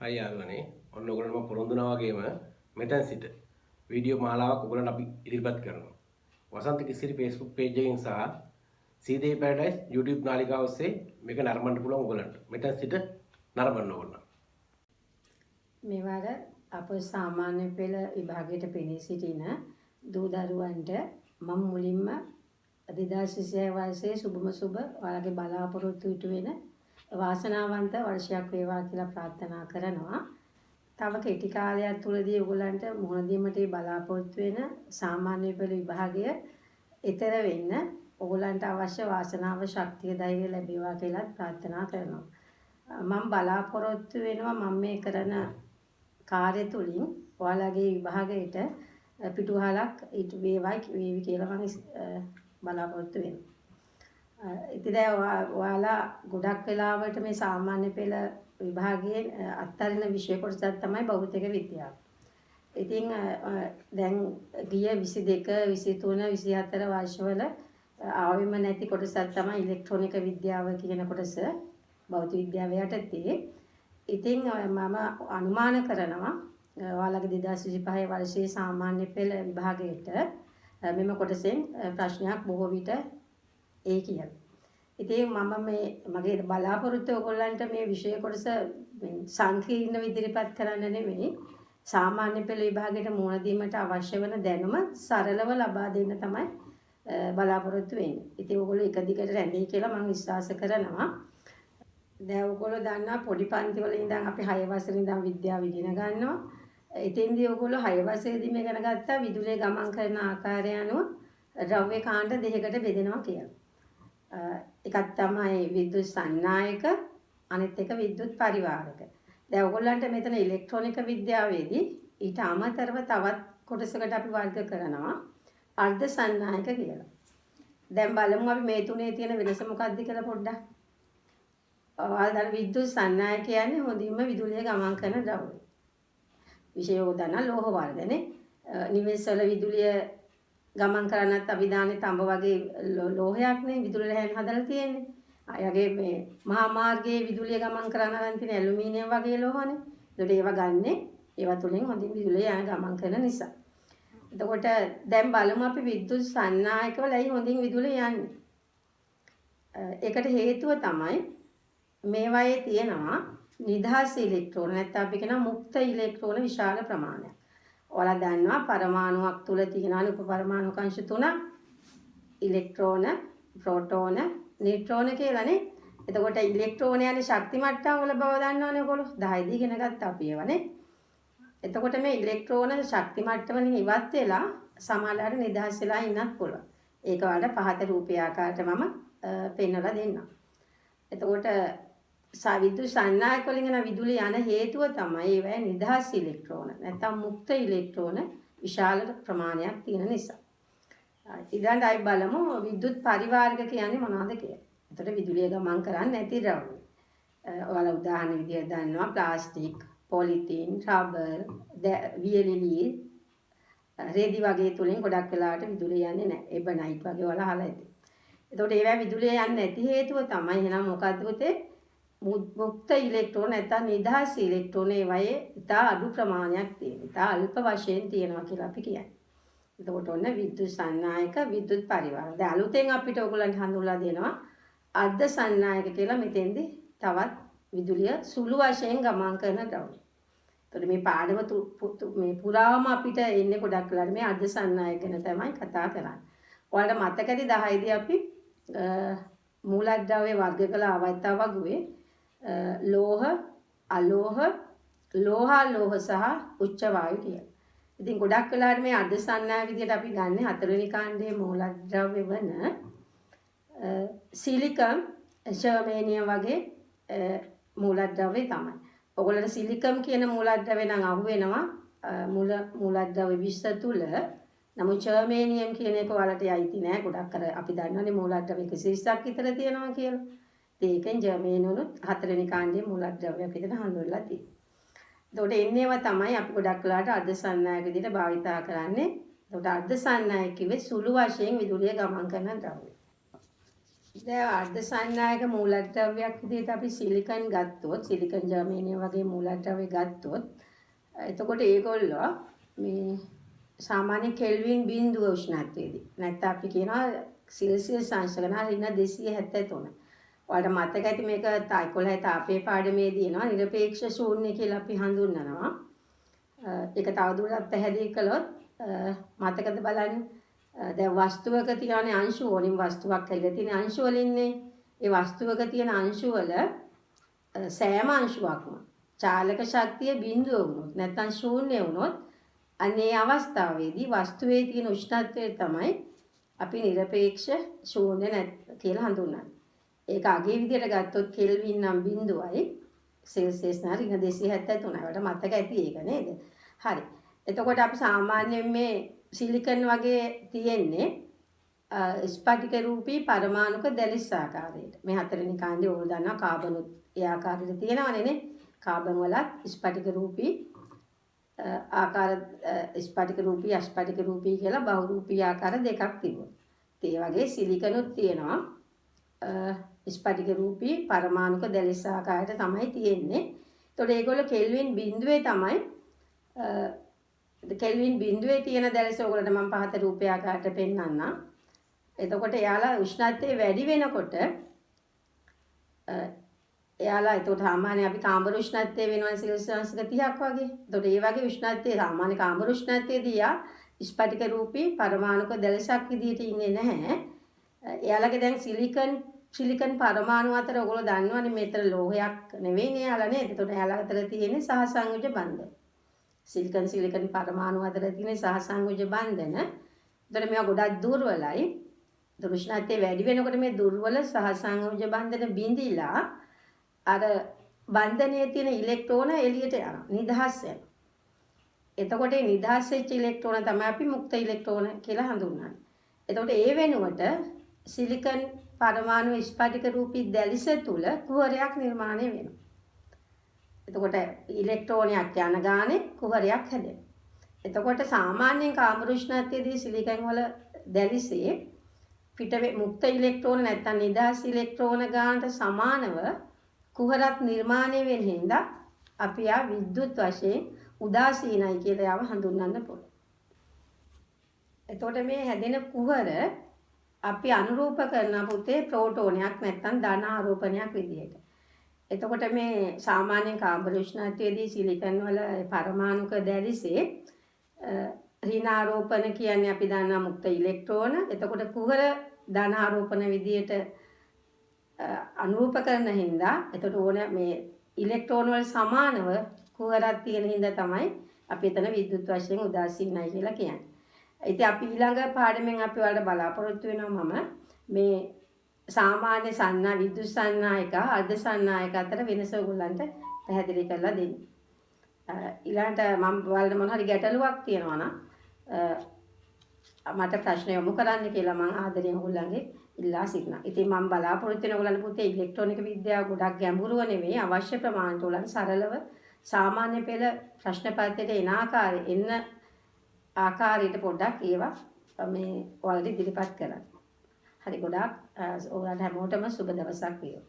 හයි යාළුවනේ ඔන්න ඔයගොල්ලෝ මම පොරොන්දු වුණා වගේම මෙතන සිට වීඩියෝ මාලාවක් ඔයගොල්ලන්ට අපි ඉදිරිපත් කරනවා. වසන්ත කිසිරි Facebook page එකෙන් සහ සීදේ පැරඩයිස් YouTube නාලිකාව ඔස්සේ මේක නරඹන්න පුළුවන් ඔයගොල්ලන්ට. මෙතන සිට නරඹන්න ඕගොල්ලෝ. මෙවර අප සාමාන්‍ය පෙළ විභාගයට පෙනී සිටින දූ දරුවන්ට මම මුලින්ම 2026 වර්ෂයේ සුබම සුබ ඔයාලගේ බලාපොරොත්තු ඉටු වෙන වාසනාවන්ත වර්ෂයක් වේවා කියලා ප්‍රාර්ථනා කරනවා. තව කෙටි කාලයක් තුළදී ඔයගොල්ලන්ට මුහුණ දීමට බලාපොරොත්තු වෙන සාමාන්‍ය පෙළ විභාගය ඊතර වෙන්න ඔයගොල්ලන්ට අවශ්‍ය වාසනාව ශක්තිය ධෛර්යය ලැබේවා කියලා ප්‍රාර්ථනා කරනවා. මම බලාපොරොත්තු වෙනවා මම මේ කරන කාර්ය තුලින් ඔයාලගේ විභාගයට පිටුහලක් ඊට වේවි කියලා මම බලාපොරොත්තු වෙනවා. ඉතින් දැන් ඔයාලා ගොඩක් වෙලාවට මේ සාමාන්‍ය පෙළ විභාගයේ අත්හරින විෂය කොටසක් තමයි භෞතික විද්‍යාව. ඉතින් දැන් ගිය 22, 23, 24 වර්ෂවල ආවෙම නැති කොටසක් තමයි ඉලෙක්ට්‍රොනික විද්‍යාව කියන කොටස. භෞතික විද්‍යාව යටතේ. ඉතින් මම අනුමාන කරනවා ඔයාලගේ 2025 වර්ෂයේ සාමාන්‍ය පෙළ විභාගයට මෙම කොටසෙන් ප්‍රශ්නයක් බොහෝ විට ඒ කියලා. ඉතින් මම මගේ බලාපොරොත්තු ඔයගොල්ලන්ට මේ විෂය කොටස සංකීර්ණ ඉදිරිපත් කරන්න නෙමෙයි සාමාන්‍ය පෙළ විභාගයට මුහුණ දීමට අවශ්‍ය වෙන දැනුම සරලව ලබා දෙන්න තමයි බලාපොරොත්තු වෙන්නේ. ඉතින් ඔයගොල්ලෝ එක දිගට රැඳී කියලා මම විශ්වාස කරනවා. දැන් ඔයගොල්ලෝ දන්නා පොඩි පන්ති වල ඉඳන් අපි 6 වසරේ ඉඳන් විද්‍යාව ඉගෙන ගන්නවා. එතෙන්දී ඔයගොල්ලෝ 6 වසරේදී මේ ඉගෙන ගත්තා විදුලිය ගමන් කරන ආකාරය අනුව ද්‍රව්‍ය කාණ්ඩ දෙකකට බෙදෙනවා කියලා. එකක් තමයි විද්‍යුත් සන්නායක අනිත් එක විද්‍යුත් පරිවාරක. දැන් ඔයගොල්ලන්ට මෙතන ඉලෙක්ට්‍රොනික විද්‍යාවේදී ඊට අමතරව තවත් කොටසකට අපි වර්ග කරනවා අර්ධ සන්නායක කියලා. දැන් බලමු අපි මේ තුනේ තියෙන වෙනස මොකක්ද කියලා පොඩ්ඩක්. ඔයාලා විද්‍යුත් සන්නායක කියන්නේ හොඳින්ම විදුලිය ගමන් කරන ද්‍රව්‍ය. විශේෂෝදන ලෝහ වර්ගනේ. නිවෙස්වල විදුලිය ගමන් කරන්නත් අපි දාන්නේ තඹ වගේ ලෝහයක් නේ විදුලිය රැහෙන් හදලා තියෙන්නේ. අයගේ මේ මහා මාර්ගයේ විදුලිය ගමන් කරන්න තියෙන ඇලුමිනියම් වගේ ලෝහනේ. ඒකට ඒවා ගන්නෙ ඒවා තුලින් හොඳින් විදුලිය යන ගමන් කරන නිසා. එතකොට දැන් බලමු අපි විද්‍යුත් සන්නායක වල ඇයි හොඳින් විදුලිය යන්නේ. ඒකට හේතුව තමයි මේවායේ තියෙනවා නිදහස් ඉලෙක්ට්‍රෝන නැත්නම් අපි කියන මුක්ත ඉලෙක්ට්‍රෝන විශාල ප්‍රමාණයක්. ඔයාලා දන්නවා පරමාණුවක් තුල තියෙනවා උපපරමාණු අංශ 3 ඉලෙක්ට්‍රෝන, ප්‍රෝටෝන, නියුට්‍රෝන කියලානේ. එතකොට ඉලෙක්ට්‍රෝන යන්නේ ශක්ති මට්ටම් වල බව දන්නවනේ ඔයගොල්ලෝ. 10 දී ඉගෙන ගත්තා අපි ඒවනේ. එතකොට මේ ඉලෙක්ට්‍රෝන ශක්ති මට්ටම වලින් ඉවත් වෙලා සමහරවිට නිදහස් වෙලා ඉන්නත් පුළුවන්. ඒක වල පහත රූපී ආකාරයට මම පෙන්වලා දෙන්නම්. එතකොට විද්‍යුත් සන්නායක වලින් යන විදුලිය යන හේතුව තමයි ඒවැ නිදහස් ඉලෙක්ට්‍රෝන නැත්නම් මුක්ත ඉලෙක්ට්‍රෝන විශාල ප්‍රමාණයක් තියෙන නිසා. ඊළඟට අපි බලමු විද්‍යුත් පරිවාරක කියන්නේ මොනවද කියලා. එතකොට විදුලිය ගමන් කරන්නේ නැති ද්‍රව්‍ය. ඔයාලා උදාහරණ විදියට දන්නවා ප්ලාස්ටික්, පොලිතීන්, රබර්, වියලිලි, රේදි වගේ තුලින් ගොඩක් වෙලාවට විදුලිය යන්නේ නැහැ. එබනයිට් වගේ ඔයාලා අහලා ඇති. එතකොට ඒවැ විදුලිය යන්නේ නැති හේතුව තමයි එහෙනම් මොකද්ද පුතේ? මුක්ත ඉලෙක්ට්‍රෝන නැත්නම් නිදහස් ඉලෙක්ට්‍රෝන ඒවායේ ඉතා අඩු ප්‍රමාණයක් තියෙනවා. ඉතා අල්ප වශයෙන් තියෙනවා කියලා අපි කියන්නේ. එතකොට ඔන්න විද්‍යුත් සන්නායක විද්‍යුත් පරිවාර. දැන් අලුතෙන් අපිට ඔයගොල්ලන්ට හඳුන්වලා දෙනවා අර්ධ සන්නායක කියලා මෙතෙන්දී තවත් විදුලිය සුළු වශයෙන් ගමන් කරන ද්‍රව්‍ය. එතකොට මේ පාඩම මේ පුරාම අපිට එන්නේ ගොඩක් වෙලාවට මේ අර්ධ සන්නායක ගැන තමයි කතා කරන්නේ. ඔයාලට මතකද 10 දී අපි මූලද්‍රව්‍ය වර්ග කළ අවස්ථාව වගේ ලෝහ, අලෝහ, ලෝහ සහ උච්ච වායු කියලා. ඉතින් ගොඩක් වෙලාවට මේ අර්ධ සන්නායක විදියට අපි ගන්න හතරවෙනි කාණ්ඩයේ මූලද්‍රව්‍ය වන සිලිකම්, ජර්මේනියම් වගේ මූලද්‍රව්‍ය තමයි. ඔයගොල්ලන්ට සිලිකම් කියන මූලද්‍රව්‍ය නම් අහු වෙනවා මූලද්‍රව්‍ය 20 තුල. නමුත් ජර්මේනියම් කියන එක ඔයාලට යයිති නෑ. ගොඩක් අර අපි දන්නවනේ මූලද්‍රව්‍ය 120ක් විතර තියෙනවා කියලා. ඒකෙන් ජර්මේනියම් හතරවෙනි කාණ්ඩයේ මූලද්‍රව්‍යයක් විදිහට හඳුන්වලා තියෙනවා. එතකොට එන්නේවා තමයි අපි ගොඩක් වෙලාවට අර්ධ සන්නායක විදිහට භාවිතා කරන්නේ. එතකොට අර්ධ සන්නායක කිව්වේ සුළු වශයෙන් විදුලිය ගමන් කරන ද්‍රව්‍ය. දැන් අර්ධසන්නායක මූලද්‍රව්‍යයක් විදිහට අපි සිලිකන් ගත්තොත්, සිලිකන් ජර්මේනියම් වගේ මූලද්‍රව්‍ය ගත්තොත්, එතකොට ඒගොල්ලෝ මේ සාමාන්‍ය කෙල්වින් බිඳුව උෂ්ණත්වයේදී නැත්නම් අපි කියනවා සෙල්සියස් අංශ ගණන -273. ඔයාලට මතක ඇති මේක 11 තාපයේ පාඩමේදී එනවා නිරපේක්ෂ ශූන්‍ය කියලා අපි හඳුන්වනවා. ඒක තවදුරටත් පැහැදිලි කළොත් මතකද බලන්න. දැන් වස්තුවක තියෙන අංශු වලින් වස්තුවක් කියලා තියෙන අංශු වලින්නේ ඒ වස්තුවක තියෙන අංශු වල සෑම අංශුවක්ම චාලක ශක්තිය බිඳුව වුණොත් නැත්නම් ශූන්‍ය වුණොත් අනේ අවස්ථාවේදී වස්තුවේ තියෙන උෂ්ණත්වය තමයි අපි නිරපේක්ෂ ශූන්‍ය කියලා හඳුන්වන්නේ. ඒක අගේ විදිහට ගත්තොත් කෙල්වින් නම් බිඳුවයි සෙල්සියස් නම් -273. ඒකට මතක ඇති ඒක නේද? හරි. එතකොට අපි සාමාන්‍යයෙන් මේ සිලිකන් වගේ තියෙන්නේ ස්පටික රූපී පරමාණුක දැලිස් ආකාරයට. මේ හතරෙනි කාණ්ඩේ ඕල් දන්නවා කාබනුත් ඒ ආකාරයට තියෙනවනේ නේ. කාබන් වලත් ස්පටික රූපී ආකාර ස්පටික රූපී අස්පටික රූපී කියලා බහුරූපී ආකාර දෙකක් තිබුණා. ඒ වගේ සිලිකනුත් තියෙනවා ස්පටික රූපී පරමාණුක දැලිස් ආකාරයට තමයි තියෙන්නේ. ඒතකොට ඒගොල්ලෝ කෙල්වින් බිඳුවේ තමයි කෙල්වින් බිඳුවේ තියෙන දැලිස ඔයගොල්ලන්ට මම පහත රූපී ආකාරයට පෙන්නන්නම්. එතකොට එයාලා උෂ්ණත්වය වැඩි වෙනකොට එයාලා ඒතකොට සාමාන්‍ය අපි කාමර උෂ්ණත්වය වෙනවා සෙල්සියස් 30ක් වගේ. ඒතකොට ඒ වගේ උෂ්ණත්වයේ සාමාන්‍ය කාමර උෂ්ණත්වයේදී යා ස්පටික රූපී පරමාණුක දැලිසක් විදිහට ඉන්නේ නැහැ. එයාලගේ දැන් සිලිකන් පරමාණු අතර ඔයගොල්ලෝ දන්නවනේ මෙතන ලෝහයක් නෙවෙයිනේ එයාලා නේද? ඒතකොට එයාලා අතර තියෙන්නේ සහසංයුජ බන්ධන. සිලිකන් පරමාණු අතර තියෙන සහසංයුජ බන්ධන. ඒතකොට මේවා ගොඩක් දුර්වලයි. උෂ්ණත්වය වැඩි වෙනකොට මේ දුර්වල සහසංයුජ බන්ධන බිඳිලා අර බන්ධනයේ තියෙන ඉලෙක්ට්‍රෝන එළියට යනවා. නිදහස් වෙනවා. එතකොට මේ නිදහස් වෙච්ච ඉලෙක්ට්‍රෝන තමයි අපි මුක්ත ඉලෙක්ට්‍රෝන කියලා හඳුන්වන්නේ. එතකොට ඒ වෙනුවට සිලිකන් පරමාණු ස්පටික රූපී දැලිස තුල කුහරයක් නිර්මාණය වෙනවා. එතකොට ඉලෙක්ට්‍රෝනයක් යන ගානේ කුහරයක් හැදෙනවා. එතකොට සාමාන්‍යයෙන් කාමර උෂ්ණත්වයේදී සිලිකන් වල දැලිසේ පිට මුක්ත ඉලෙක්ට්‍රෝන නැත්නම් නිදහස් ඉලෙක්ට්‍රෝන ගානට සමානව කුහරක් නිර්මාණය වෙන හින්දා අපි ආ විද්‍යුත් වශයෙන් උදාසීනයි කියලා යාව හඳුන්වන්න පුළුවන්. එතකොට මේ හැදෙන කුහර අපි අනුරූප කරන පුතේ ප්‍රෝටෝනයක් නැත්නම් ධන ආරෝපණයක් විදියට. එතකොට මේ සාමාන්‍ය කාබන් උෂ්ණත්වයේදී සිලිකන් වල පරමාණුක දැලිසේ ඍණ ආරෝපණ කියන්නේ අපි දන්නා මුක්ත ඉලෙක්ට්‍රෝන. එතකොට කුහර ධන ආරෝපණ විදියට අනුරූප කරන හින්දා එතකොට ඕන මේ ඉලෙක්ට්‍රෝන වල සමානව කුහරක් තියෙන හින්දා තමයි අපි එතන විද්‍යුත් වශයෙන් උදාසීනයි කියලා කියන්නේ. ඉතින් අපි ඊළඟ පාඩමෙන් අපි වලට බලාපොරොත්තු වෙනවා මම මේ සාමාන්‍ය විද්‍යුත් සන්නායක අර්ධ සන්නායක අතර වෙනස ඔයගොල්ලන්ට පැහැදිලි කරලා දෙන්න. ඊළඟට මම ඔයාලට මොන හරි ගැටලුවක් තියෙනවා නම් මට ප්‍රශ්න යොමු කරන්න කියලා මම ආදරයෙන් ඔයගොල්ලන්ගේ ඉල්ලා සිටිනවා. ඉතින් මම බලාපොරොත්තු වෙන ඔයගොල්ලන්ට පුතේ ඉලෙක්ට්‍රොනික විද්‍යාව ගොඩක් ගැඹුරුව නෙවෙයි අවශ්‍ය ප්‍රමාණයට ඔයගොල්ලන් සරලව සාමාන්‍ය පෙළ ප්‍රශ්න පත්‍රයට එන ආකාරයට පොඩ්ඩක් ඒවා මේ ඔයාලට ඉදිරිපත් කරන්න. හරි ගොඩාක් ඔයාලට හැමෝටම සුබ දවසක් වේවා.